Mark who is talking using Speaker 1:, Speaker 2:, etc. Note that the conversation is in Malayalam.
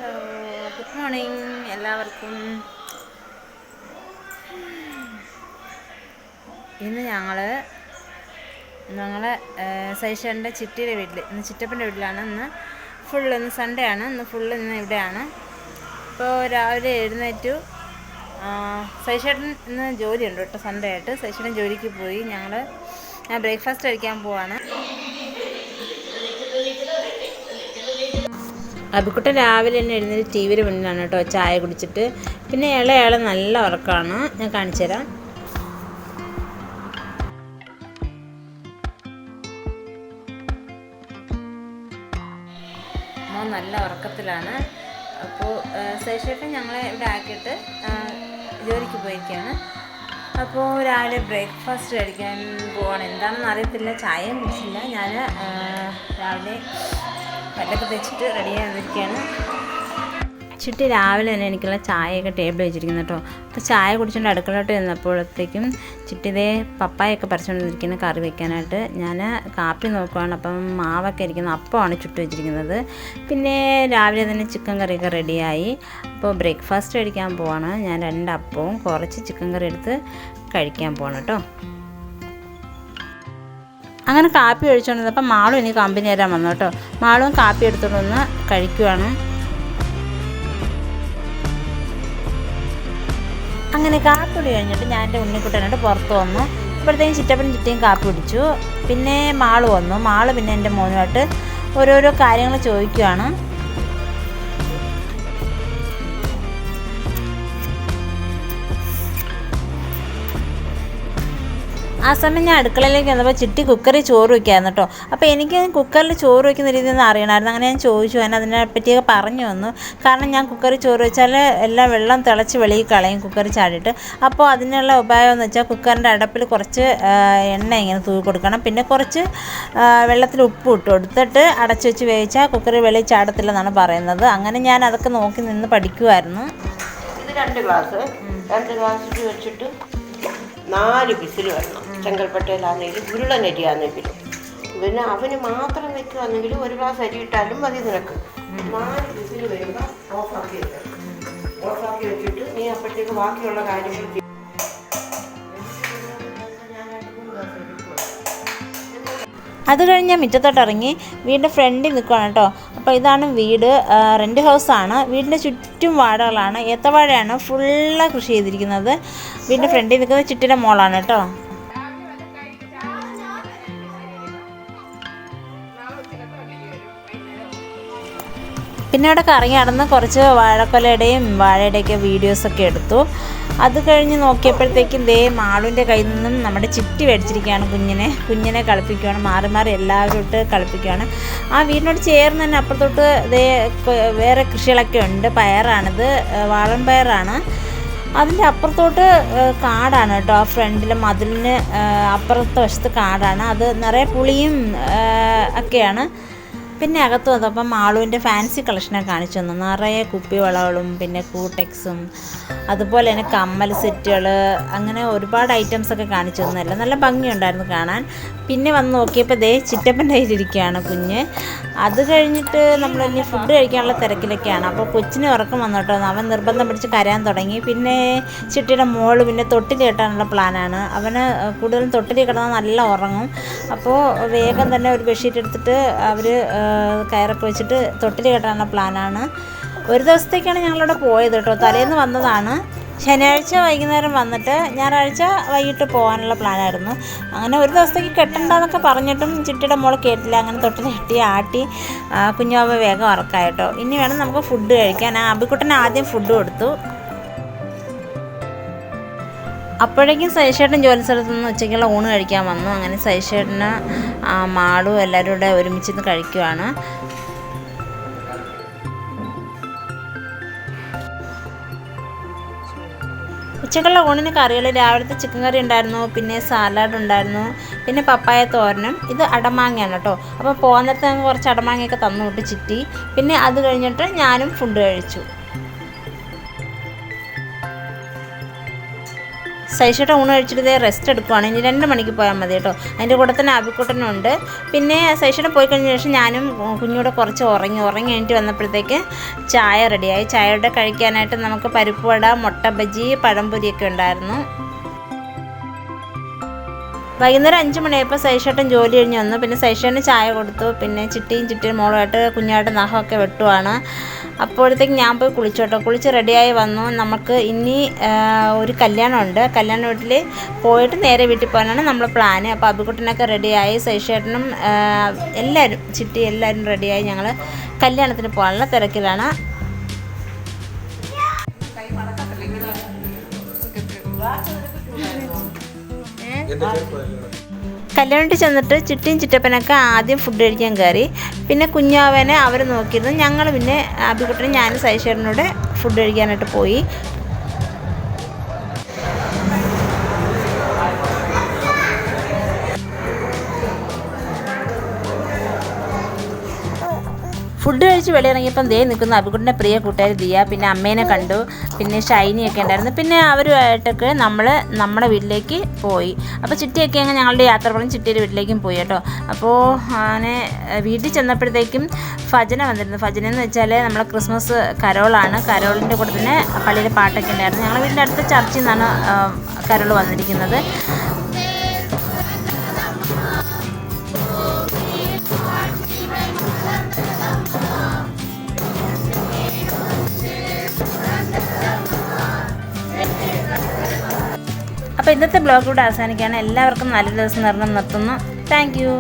Speaker 1: ഹലോ, ഗുഡ് മോർണിംഗ് എല്ലാവർക്കും. ഇന്ന് ഞങ്ങളെ സൈഷൻ്റെ ചിട്ടിയുടെ വീട്ടിൽ, ഇന്ന് ചിറ്റപ്പൻ്റെ വീട്ടിലാണ്. ഇന്ന് സൺഡേ ആണ്. ഇന്ന് ഇവിടെയാണ്. ഇപ്പോൾ രാവിലെ എഴുന്നേറ്റു. സൈഷേട്ടൻ ഇന്ന് ജോലിയുണ്ട് കേട്ടോ, സൺഡേ ആയിട്ട്. സൈഷേട്ടൻ ജോലിക്ക് പോയി. ഞാൻ ബ്രേക്ക്ഫാസ്റ്റ് കഴിക്കാൻ പോവാണ്. അബിക്കുട്ടൻ രാവിലെ തന്നെ എഴുന്നേറ്റ് ടി വിയുടെ മുന്നിലാണ് കേട്ടോ, ചായ കുടിച്ചിട്ട്. പിന്നെ ഇളയാൾ നല്ല ഉറക്കമാണ്. ഞാൻ കാണിച്ചു തരാം. മോൻ നല്ല ഉറക്കത്തിലാണ്. അപ്പോൾ സൈഷേട്ടൻ ഞങ്ങളെ ഇവിടെ ആക്കിയിട്ട് ജോലിക്ക് പോയിരിക്കുകയാണ്. അപ്പോൾ രാവിലെ ബ്രേക്ക്ഫാസ്റ്റ് കഴിക്കാൻ പോവാണ്. എന്താണെന്ന് അറിയത്തില്ല, ചായയും കുടിച്ചില്ല. ഞാൻ രാവിലെ പല്ലൊക്കെ തെച്ചിട്ട് റെഡിയായി വന്നിരിക്കുകയാണ്. ചിട്ടി രാവിലെ തന്നെ എനിക്കുള്ള ചായയൊക്കെ ടേബിൾ വെച്ചിരിക്കുന്നു കേട്ടോ. അപ്പോൾ ചായ കുടിച്ചുകൊണ്ട് അടുക്കളോട്ട് ചെന്നപ്പോഴത്തേക്കും ചിട്ടിതേ പപ്പായൊക്കെ പറിച്ചുകൊണ്ടിരിക്കുന്ന കറി വെക്കാനായിട്ട്. ഞാൻ കാപ്പി നോക്കുകയാണ്. അപ്പം മാവൊക്കെ ഇരിക്കുന്ന അപ്പമാണ് ചുട്ട് വെച്ചിരിക്കുന്നത്. പിന്നെ രാവിലെ തന്നെ ചിക്കൻ കറിയൊക്കെ റെഡിയായി. അപ്പോൾ ബ്രേക്ക്ഫാസ്റ്റ് കഴിക്കാൻ പോവാണ്. ഞാൻ 2 അപ്പവും കുറച്ച് ചിക്കൻ കറി എടുത്ത് കഴിക്കാൻ പോവാണ് കേട്ടോ. അങ്ങനെ കാപ്പി ഒഴിച്ചുകൊണ്ടിരുന്നപ്പോൾ മാളും എനിക്ക് കമ്പനി തരാൻ വന്നു കേട്ടോ. മാളും കാപ്പി എടുത്തുകൊണ്ടൊന്ന് കഴിക്കുവാണ്. അങ്ങനെ കാപ്പി കുടി കഴിഞ്ഞിട്ട് ഞാൻ എൻ്റെ ഉണ്ണിക്കുട്ടനായിട്ട് പുറത്ത് വന്നു. അപ്പോഴത്തേക്കും ചിറ്റപ്പനും ചിറ്റയും കാപ്പി കുടിച്ചു. പിന്നെ മാള് വന്നു. മാള് പിന്നെ എൻ്റെ മോനുമായിട്ട് ഓരോരോ കാര്യങ്ങൾ ചോദിക്കുകയാണ്. ആ സമയം ഞാൻ അടുക്കളയിലേക്ക് വന്നപ്പോൾ ചിട്ടി കുക്കറിൽ ചോറ് വയ്ക്കായിരുന്നു കേട്ടോ. അപ്പോൾ എനിക്ക് കുക്കറിൽ ചോറ് വയ്ക്കുന്ന രീതി ഒന്നും അറിയണമായിരുന്നു. അങ്ങനെ ഞാൻ ചോദിച്ചു, അതിനെ പറ്റിയൊക്കെ പറഞ്ഞു തന്നു. കാരണം ഞാൻ കുക്കറിൽ ചോറ് വെച്ചാൽ എല്ലാം വെള്ളം തിളച്ച് വെളിയിൽ കളയും കുക്കറിൽ ചാടിയിട്ട്. അപ്പോൾ അതിനുള്ള ഉപായം എന്ന് വെച്ചാൽ കുക്കറിൻ്റെ അടപ്പിൽ കുറച്ച് എണ്ണ ഇങ്ങനെ തൂക്കി കൊടുക്കണം. പിന്നെ കുറച്ച് വെള്ളത്തിൽ ഉപ്പ് ഇട്ട് കൊടുത്തിട്ട് അടച്ചു വെച്ച് വേവിച്ചാൽ കുക്കറിൽ വെളിയിൽ ചാടത്തില്ലെന്നാണ് പറയുന്നത്. അങ്ങനെ ഞാൻ അതൊക്കെ നോക്കി നിന്ന് പഠിക്കുമായിരുന്നു.
Speaker 2: ഇത് 2 ഗ്ലാസ് ഇട്ട് വെച്ചിട്ട് 4 വിസിൽ വരണം. ചെങ്കൽപ്പട്ടയിലാണെങ്കിലും ഉരുളനരിയാണെങ്കിലും. പിന്നെ അവന് മാത്രം വെക്കുകയാണെങ്കിൽ 1 ഗ്ലാസ് അരി ഇട്ടാലും മതി നിനക്ക്. 4 വിസിൽ വരുമ്പോൾ ഓഫാക്കി വെച്ചിട്ട് നീ അപ്പോഴത്തേക്ക് ബാക്കിയുള്ള കാര്യങ്ങൾ.
Speaker 1: അത് കഴിഞ്ഞ് ഞാൻ മുറ്റത്തോട്ട് ഇറങ്ങി വീടിൻ്റെ ഫ്രണ്ടിൽ നിൽക്കുകയാണ് കേട്ടോ. അപ്പോൾ ഇതാണ് വീട്, റെൻറ്റ് ഹൗസാണ്. വീടിൻ്റെ ചുറ്റും വാഴകളാണ്, ഏത്തവാഴയാണ് ഫുള്ള് കൃഷി ചെയ്തിരിക്കുന്നത്. വീടിൻ്റെ ഫ്രണ്ടിൽ നിൽക്കുന്നത് ചിട്ടിയുടെ മോളാണ് കേട്ടോ. പിന്നെ അവിടെ കറങ്ങി നടന്ന് കുറച്ച് വാഴക്കൊലയുടെയും വാഴയുടെയൊക്കെ വീഡിയോസൊക്കെ എടുത്തു. അത് കഴിഞ്ഞ് നോക്കിയപ്പോഴത്തേക്കും മാളുവിൻ്റെ കയ്യിൽ നിന്നും നമ്മുടെ ചിട്ടി മേടിച്ചിരിക്കുകയാണ്. കുഞ്ഞിനെ കളിപ്പിക്കുകയാണ്. മാറി മാറി എല്ലാവരും ഇട്ട് കളിപ്പിക്കുകയാണ്. ആ വീടിനോട് ചേർന്ന് തന്നെ അപ്പുറത്തോട്ട് വേറെ കൃഷികളൊക്കെ ഉണ്ട്. പയറാണിത്, വാളൻ പയറാണ്. അതിൻ്റെ അപ്പുറത്തോട്ട് കാടാണ് കേട്ടോ. ആ ഫ്രണ്ടിലെ മതിലിന് അപ്പുറത്തെ വശത്ത് കാടാണ്. അത് നിറയെ പുളിയും ഒക്കെയാണ്. പിന്നെ അകത്ത് വന്നപ്പം മാളുവിൻ്റെ ഫാൻസി കളക്ഷനൊക്കെ കാണിച്ചു തന്നു. നിറയെ കുപ്പിവളകളും പിന്നെ കൂടെക്സും അതുപോലെ തന്നെ കമ്മൽ സെറ്റുകൾ, അങ്ങനെ ഒരുപാട് ഐറ്റംസൊക്കെ കാണിച്ചു തന്നല്ല. നല്ല ഭംഗിയുണ്ടായിരുന്നു കാണാൻ. പിന്നെ വന്ന് നോക്കിയപ്പോൾ ചിറ്റപ്പൻ്റെ കയ്യിലിരിക്കുകയാണ് കുഞ്ഞ്. അത് കഴിഞ്ഞിട്ട് നമ്മൾ ഇനി ഫുഡ് കഴിക്കാനുള്ള തിരക്കിലൊക്കെയാണ്. അപ്പോൾ കൊച്ചിന് ഉറക്കം വന്നു കേട്ടോ. അവൻ നിർബന്ധം പിടിച്ച് കരയാൻ തുടങ്ങി. പിന്നെ ചിട്ടിയുടെ മോള് പിന്നെ തൊട്ടിൽ കെട്ടാനുള്ള പ്ലാനാണ്. അവന് കൂടുതലും തൊട്ടിൽ കിടന്നാൽ നല്ല ഉറങ്ങും. അപ്പോൾ വേഗം തന്നെ ഒരു ബെഡ്ഷീറ്റ് എടുത്തിട്ട് അവർ കയറൊക്കെ വെച്ചിട്ട് തൊട്ടിൽ കെട്ടാനുള്ള പ്ലാനാണ്. ഒരു ദിവസത്തേക്കാണ് ഞങ്ങളിവിടെ പോയത് കേട്ടോ. തലേന്ന് വന്നതാണ്. ശനിയാഴ്ച വൈകുന്നേരം വന്നിട്ട് ഞായറാഴ്ച വൈകിട്ട് പോകാനുള്ള പ്ലാനായിരുന്നു. അങ്ങനെ ഒരു ദിവസത്തേക്ക് കെട്ടണ്ടെന്നൊക്കെ പറഞ്ഞിട്ടും ചിട്ടിയുടെ മോൾ കേട്ടില്ല. അങ്ങനെ തൊട്ടിൽ കെട്ടി ആട്ടി കുഞ്ഞാവ വേഗം ഉറക്കായിട്ടോ. ഇനി വേണം നമുക്ക് ഫുഡ് കഴിക്കാൻ. അബിക്കുട്ടന് ആദ്യം ഫുഡ് കൊടുത്തു. അപ്പോഴേക്കും സൈഷേട്ടൻ ജോലി സ്ഥലത്ത് നിന്ന് ഉച്ചയ്ക്കുള്ള ഊണ് കഴിക്കാൻ വന്നു. അങ്ങനെ സൈഷേട്ടന് മാളും എല്ലാവരും കൂടെ ഒരുമിച്ചിരുന്ന് കഴിക്കുവാണ്. ഉച്ചക്കുള്ള ഊണിന് കറികൾ രാവിലത്തെ ചിക്കൻ കറി ഉണ്ടായിരുന്നു, പിന്നെ സാലഡ് ഉണ്ടായിരുന്നു, പിന്നെ പപ്പായ തോരനും. ഇത് അടമാങ്ങയാണ് കേട്ടോ. അപ്പോൾ പോകുന്നിടത്ത് ഞങ്ങൾക്ക് കുറച്ച് അടമാങ്ങയൊക്കെ തന്നു വിട്ട് ചിട്ടി. പിന്നെ അത് കഴിഞ്ഞിട്ട് ഞാനും ഫുഡ് കഴിച്ചു. സൈഷേട്ട ഊണ് കഴിച്ചിട്ട് റെസ്റ്റ് എടുക്കുവാണ്. ഇനി 2 മണിക്ക് പോയാൽ മതി കേട്ടോ. അതിൻ്റെ കൂടെ തന്നെ അബിക്കുട്ടനുണ്ട്. പിന്നെ സൈഷേട്ട പോയി കഴിഞ്ഞ ശേഷം ഞാനും കുഞ്ഞൂടെ കുറച്ച് ഉറങ്ങി കഴിഞ്ഞിട്ട് വന്നപ്പോഴത്തേക്ക് ചായ റെഡിയായി. ചായയുടെ കഴിക്കാനായിട്ട് നമുക്ക് പരിപ്പ് വട, മുട്ട ബജി, പഴംപൊരിയൊക്കെ ഉണ്ടായിരുന്നു. വൈകുന്നേരം 5 മണിയായപ്പോൾ സൈഷേട്ടൻ ജോലി കഴിഞ്ഞ് വന്നു. പിന്നെ സൈഷേട്ടന് ചായ കൊടുത്തു. പിന്നെ ചിട്ടിയും മോളുമായിട്ട് കുഞ്ഞായിട്ട് നഖമൊക്കെ വെട്ടുവാണ്. അപ്പോഴത്തേക്ക് ഞാൻ പോയി കുളിച്ചു കേട്ടോ. കുളിച്ച് റെഡിയായി വന്നു. നമുക്ക് ഇനി ഒരു കല്യാണമുണ്ട്. കല്യാണ വീട്ടിൽ പോയിട്ട് നേരെ വീട്ടിൽ പോകാനാണ് നമ്മളെ പ്ലാന്. അപ്പോൾ അബിക്കുട്ടനൊക്കെ റെഡിയായി, സൈഷേട്ടനും എല്ലാവരും ചിട്ടി എല്ലാവരും റെഡിയായി. ഞങ്ങൾ കല്യാണത്തിന് പോകാനുള്ള തിരക്കിലാണ്. കല്യാണത്തിൽ ചെന്നിട്ട് ചിട്ടിയും ചിറ്റപ്പനൊക്കെ ആദ്യം ഫുഡ് കഴിക്കാൻ കയറി. പിന്നെ കുഞ്ഞാവനെ അവർ നോക്കിയിരുന്നു. ഞങ്ങൾ പിന്നെ അബിക്കുട്ടനും ഞാനും സൈഷേട്ടനോട് ഫുഡ് കഴിക്കാനായിട്ട് പോയി. ഫുഡ് കഴിച്ച് വെളിയിറങ്ങിയപ്പം ദേ നിൽക്കുന്ന അബിക്കുട്ടൻ്റെ പ്രിയ കൂട്ടുകാരി ദിയ, പിന്നെ അമ്മേനെ കണ്ടു, പിന്നെ ഷൈനിയൊക്കെ ഉണ്ടായിരുന്നു. പിന്നെ അവരുമായിട്ടൊക്കെ നമ്മുടെ വീട്ടിലേക്ക് പോയി. അപ്പോൾ ചിട്ടിയൊക്കെ അങ്ങ് ഞങ്ങളുടെ യാത്ര പറഞ്ഞ് ചിട്ടിയുടെ വീട്ടിലേക്കും പോയി കേട്ടോ. അപ്പോൾ അങ്ങനെ വീട്ടിൽ ചെന്നപ്പോഴത്തേക്കും ഭജന വന്നിരുന്നു. ഭജന എന്ന് വെച്ചാൽ നമ്മളെ ക്രിസ്മസ് കരോളാണ്. കരോളിൻ്റെ കൂടെ തന്നെ പള്ളിയിലെ പാട്ടൊക്കെ ഉണ്ടായിരുന്നു. ഞങ്ങളുടെ വീടിൻ്റെ അടുത്ത ചർച്ചിൽ നിന്നാണ് കരോൾ വന്നിരിക്കുന്നത്. അപ്പോൾ ഇന്നത്തെ ബ്ലോഗ് കൂടെ അവസാനിക്കുകയാണ്. എല്ലാവർക്കും നല്ലൊരു ദിവസം നിർത്തുന്നു. Thank you.